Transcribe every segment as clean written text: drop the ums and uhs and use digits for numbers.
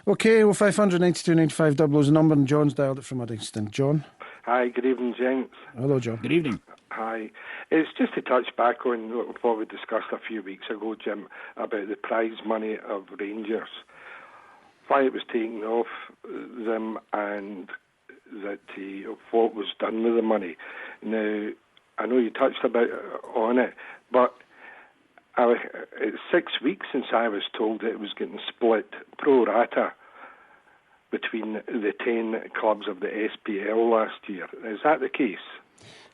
OK, well, 500 92 95 00 is the number, and John's dialled it from Uddingston. John? Hi, good evening, gents. Hello, John. Good evening. Hi. It's just to touch back on what we discussed a few weeks ago, Jim, about the prize money of Rangers, why it was taken off them and that what was done with the money. Now, I know you touched on it, but it's 6 weeks since I was told that it was getting split pro rata between the 10 clubs of the SPL last year. Is that the case?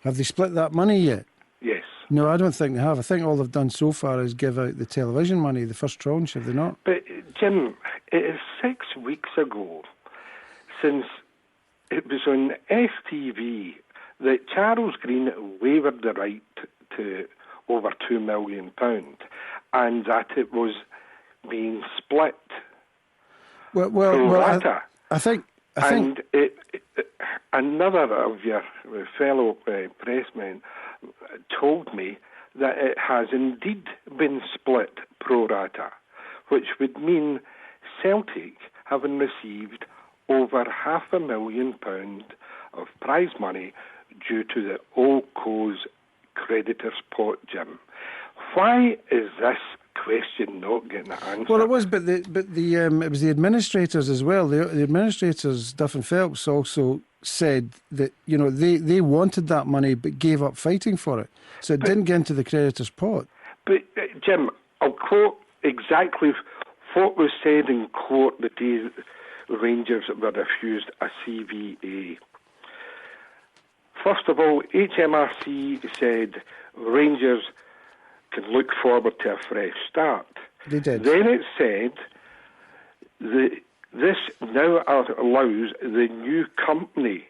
Have they split that money yet? Yes. No, I don't think they have. I think all they've done so far is give out the television money, the first tranche, have they not? But, Jim, it is 6 weeks ago since it was on STV that Charles Green waived the right to over £2 million and that it was being split. Well, I think. And another of your fellow pressmen told me that it has indeed been split pro rata, which would mean Celtic having received over £500,000 of prize money due to the Oldco's creditors pot, Jim. Why is this question not getting answered? Well, it was, but it was the administrators as well. The administrators, Duff and Phelps, also said that they wanted that money but gave up fighting for it, so it didn't get into the creditors' pot. But Jim, I'll quote exactly what was said in court the day Rangers were refused a CVA. First of all, HMRC said Rangers can look forward to a fresh start. They did. Then it said this now allows the new company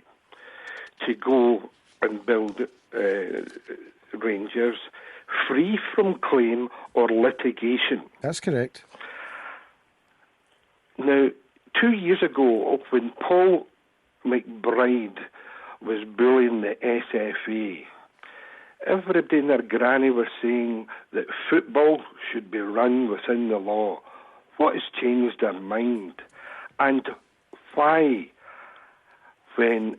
to go and build Rangers free from claim or litigation. That's correct. Now, 2 years ago, when Paul McBride was bullying the SFA, everybody and their granny was saying that football should be run within the law. What has changed their mind? And why, when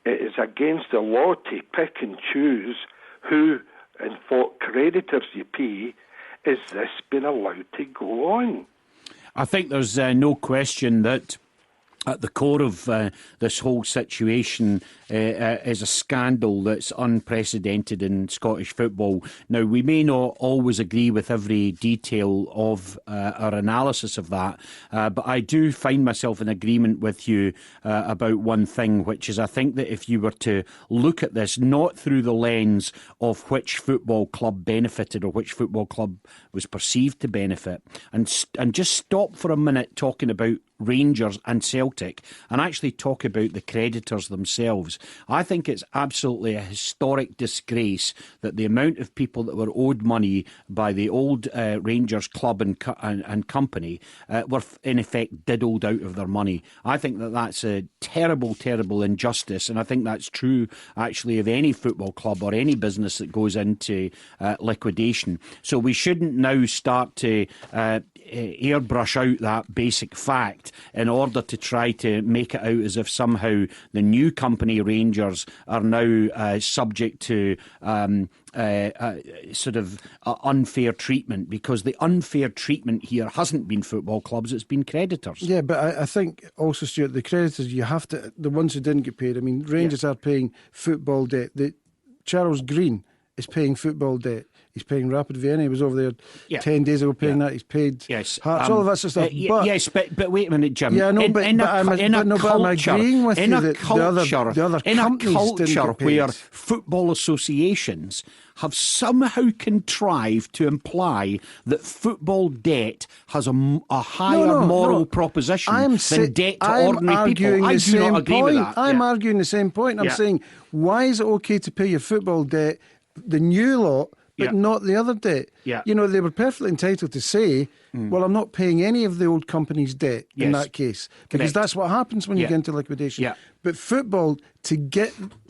it is against the law to pick and choose who and what creditors you pay, is this been allowed to go on? I think there's no question that at the core of this whole situation is a scandal that's unprecedented in Scottish football. Now, we may not always agree with every detail of our analysis of that, but I do find myself in agreement with you about one thing, which is I think that if you were to look at this not through the lens of which football club benefited or which football club was perceived to benefit, and just stop for a minute talking about Rangers and Celtic and actually talk about the creditors themselves, I think it's absolutely a historic disgrace that the amount of people that were owed money by the old Rangers club and company were in effect diddled out of their money. I think that that's a terrible, terrible injustice, and I think that's true actually of any football club or any business that goes into liquidation. So we shouldn't now start to airbrush out that basic fact in order to try to make it out as if somehow the new company Rangers are now subject to sort of unfair treatment, because the unfair treatment here hasn't been football clubs, it's been creditors. Yeah, but I think also, Stuart, the creditors, you have to, the ones who didn't get paid, I mean, Rangers are paying football debt. Charles Green is paying football debt. He's paying Rapid Vienna. He was over there 10 days ago paying that. He's paid Hearts, all of that sort of stuff. But wait a minute, Jim. Yeah, no, I'm agreeing with you that the other companies didn't get paid. Where football associations have somehow contrived to imply that football debt has a higher moral proposition than debt to ordinary people. I do not agree with that. I'm arguing the same point. I'm saying, why is it okay to pay your football debt, the new lot, but not the other debt? Yeah. You know, they were perfectly entitled to say, well, I'm not paying any of the old company's debt in that case, because that's what happens when you get into liquidation. Yeah. But football,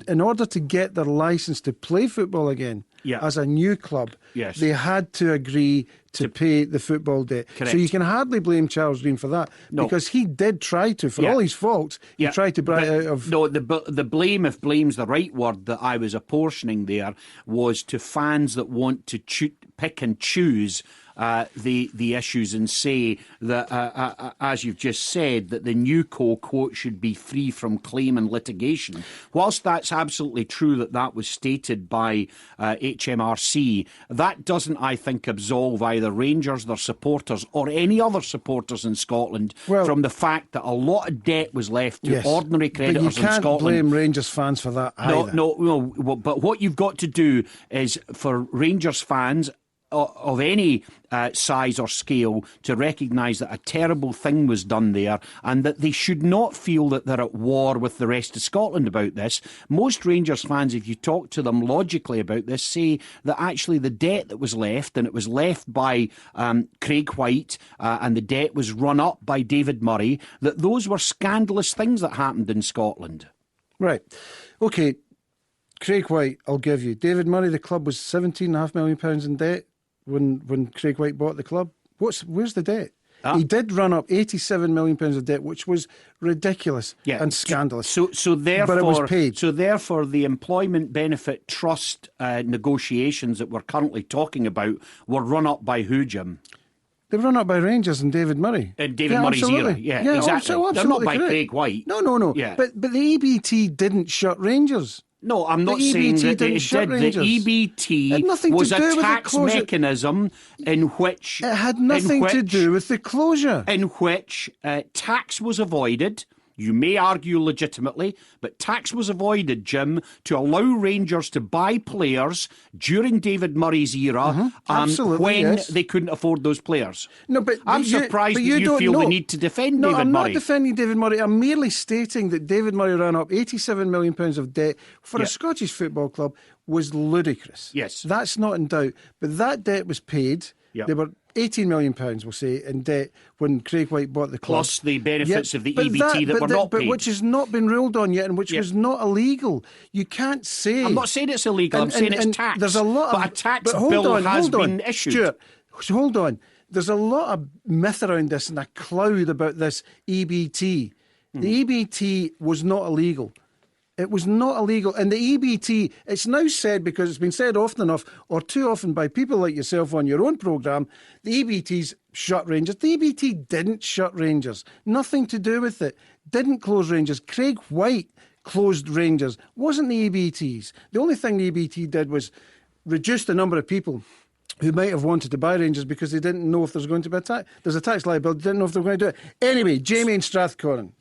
in order to get their licence to play football again, as a new club, they had to agree to pay the football debt. Correct. So you can hardly blame Charles Green for that, because he did try to, for all his faults, he tried to bribe out of... No, the blame, if blame's the right word, that I was apportioning there was to fans that want to pick and choose the issues and say that, as you've just said, that the new quote, should be free from claim and litigation. Whilst that's absolutely true that was stated by HMRC, that doesn't, I think, absolve either Rangers, their supporters, or any other supporters in Scotland from the fact that a lot of debt was left to ordinary creditors in Scotland. But you can't blame Rangers fans for that either. No, but what you've got to do is for Rangers fans of any size or scale to recognise that a terrible thing was done there, and that they should not feel that they're at war with the rest of Scotland about this. Most Rangers fans, if you talk to them logically about this, say that actually the debt that was left, and it was left by Craig Whyte, and the debt was run up by David Murray, that those were scandalous things that happened in Scotland. Right. OK. Craig Whyte, I'll give you. David Murray, the club was £17.5 million in debt when Craig Whyte bought the club. Where's the debt? He did run up £87 million of debt, which was ridiculous and scandalous. So therefore, but it was paid. So therefore, the Employment Benefit Trust negotiations that we're currently talking about were run up by who, Jim? They were run up by Rangers and David Murray. And David Murray's era. Yeah, exactly. Absolutely. They're not by correct. Craig Whyte. No. Yeah. But the EBT didn't shut Rangers. No, I'm not saying that it did. The EBT was a tax mechanism in which... It had nothing to do with the closure. In which tax was avoided. You may argue legitimately, but tax was avoided, Jim, to allow Rangers to buy players during David Murray's era when they couldn't afford those players. No, but I'm surprised that you feel the need to defend David Murray. No, I'm not defending David Murray. I'm merely stating that David Murray ran up £87 million of debt for a Scottish football club was ludicrous. Yes. That's not in doubt. But that debt was paid. Yep. They were £18 million, we'll say, in debt when Craig Whyte bought the club. Plus the benefits of the EBT that were not paid. But which has not been ruled on yet, and which was not illegal. You can't say... I'm not saying it's illegal, I'm saying it's tax. There's a lot but a tax bill has been issued. Stuart, hold on. There's a lot of myth around this and a cloud about this EBT. The EBT was not illegal. It was not illegal. And the EBT, it's now said, because it's been said often enough, or too often by people like yourself on your own programme, the EBTs shut Rangers. The EBT didn't shut Rangers. Nothing to do with it. Didn't close Rangers. Craig Whyte closed Rangers. Wasn't the EBTs. The only thing the EBT did was reduce the number of people who might have wanted to buy Rangers because they didn't know if there's going to be a tax. There's a tax liability. They didn't know if they were going to do it. Anyway, Jamie in Strathcorran.